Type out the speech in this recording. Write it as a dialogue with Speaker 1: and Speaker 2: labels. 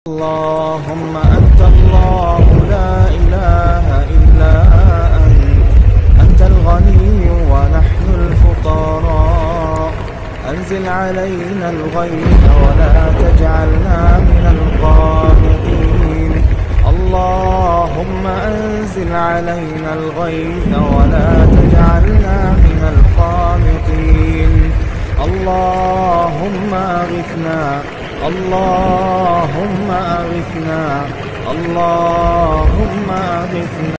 Speaker 1: اللهم أنت الله لا إله إلا أنت الغني ونحن الفقراء. أنزل علينا الغيث ولا تجعلنا من القانطين. اللهم أنزل علينا الغيث ولا تجعلنا من القانطين. اللهم أغثنا، اللهم أغثنا، اللهم أغثنا.